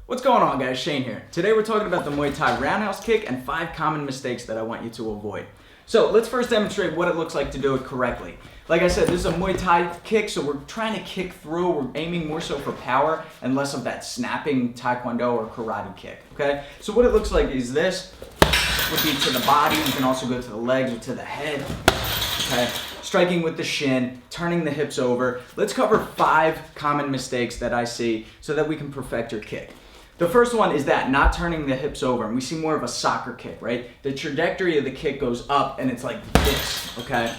What's going on, guys? Shane here. Today we're talking about the Muay Thai roundhouse kick and 5 common mistakes that I want you to avoid. So let's first demonstrate what it looks like to do it correctly. Like I said, this is a Muay Thai kick, so we're trying to kick through. We're aiming more so for power and less of that snapping Taekwondo or karate kick, okay? So what it looks like is this would be to the body. You can also go to the legs or to the head, okay? Striking with the shin, turning the hips over. Let's cover 5 common mistakes that I see so that we can perfect your kick. The first one is that not turning the hips over, and we see more of a soccer kick, right? The trajectory of the kick goes up and it's like this, okay?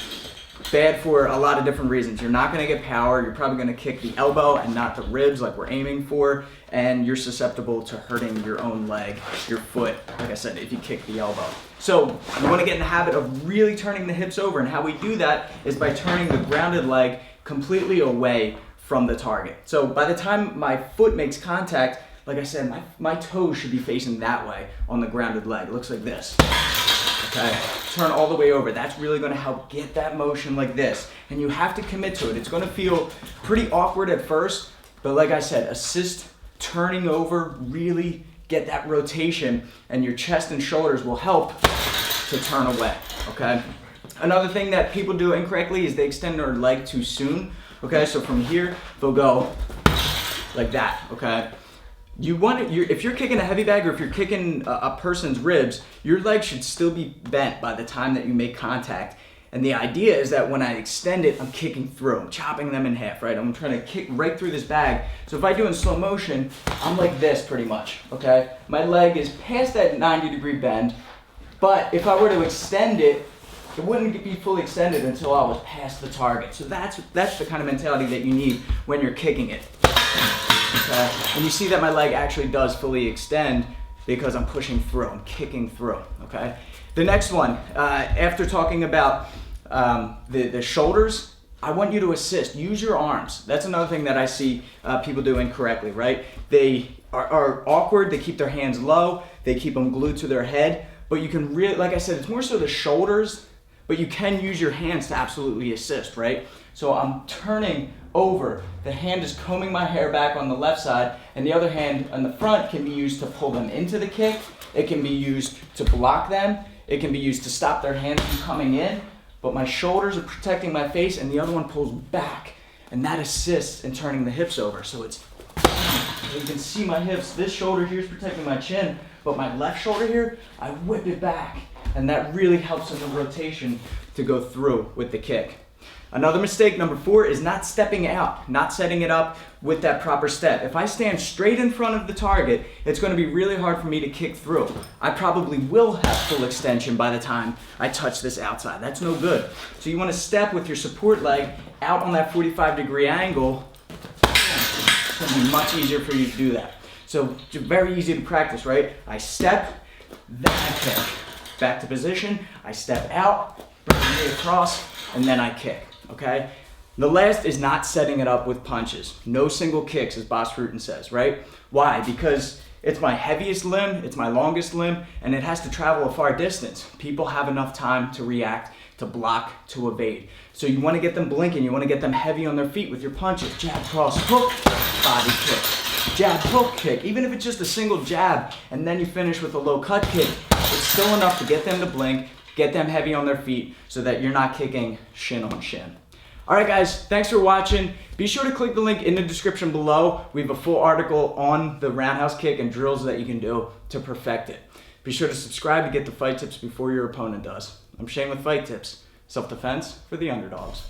Bad for a lot of different reasons. You're not gonna get power, you're probably gonna kick the elbow and not the ribs like we're aiming for, and you're susceptible to hurting your own leg, your foot, like I said, if you kick the elbow. So you wanna get in the habit of really turning the hips over, and how we do that is by turning the grounded leg completely away from the target. So by the time my foot makes contact, like I said, my toes should be facing that way on the grounded leg. It looks like this, okay? Turn all the way over. That's really gonna help get that motion like this. And you have to commit to it. It's gonna feel pretty awkward at first, but like I said, assist turning over, really get that rotation, and your chest and shoulders will help to turn away, okay? Another thing that people do incorrectly is they extend their leg too soon, okay? So from here, they'll go like that, okay? If you're kicking a heavy bag or if you're kicking a person's ribs, your leg should still be bent by the time that you make contact. And the idea is that when I extend it, I'm kicking through. I'm chopping them in half, right? I'm trying to kick right through this bag. So if I do in slow motion, I'm like this pretty much, okay? My leg is past that 90-degree bend, but if I were to extend it, it wouldn't be fully extended until I was past the target. So that's the kind of mentality that you need when you're kicking it. Okay. And you see that my leg actually does fully extend because I'm pushing through, I'm kicking through, okay? The next one, after talking about the shoulders, I want you to assist. Use your arms. That's another thing that I see people do incorrectly, right? They are awkward, they keep their hands low, they keep them glued to their head, but you can really, like I said, it's more so the shoulders, but you can use your hands to absolutely assist, right? So I'm turning over, the hand is combing my hair back on the left side, and the other hand on the front can be used to pull them into the kick, it can be used to block them, it can be used to stop their hands from coming in, but my shoulders are protecting my face and the other one pulls back, and that assists in turning the hips over. So it's, you can see my hips, this shoulder here is protecting my chin, but my left shoulder here, I whip it back, and that really helps in the rotation to go through with the kick. Another mistake, number 4, is not stepping out, not setting it up with that proper step. If I stand straight in front of the target, it's going to be really hard for me to kick through. I probably will have full extension by the time I touch this outside. That's no good. So you want to step with your support leg out on that 45-degree angle. It's going to be much easier for you to do that. So it's very easy to practice, right? I step, then I kick. Back to position, I step out, bring the knee across, and then I kick. Okay? The last is not setting it up with punches. No single kicks, as Boss Fruitin says, right? Why? Because it's my heaviest limb, it's my longest limb, and it has to travel a far distance. People have enough time to react, to block, to evade. So you want to get them blinking, you want to get them heavy on their feet with your punches. Jab, cross, hook, body kick. Jab, hook, kick. Even if it's just a single jab, and then you finish with a low cut kick, it's still enough to get them to blink, get them heavy on their feet so that you're not kicking shin on shin. All right, guys, thanks for watching. Be sure to click the link in the description below. We have a full article on the roundhouse kick and drills that you can do to perfect it. Be sure to subscribe to get the fight tips before your opponent does. I'm Shane with Fight Tips, self-defense for the underdogs.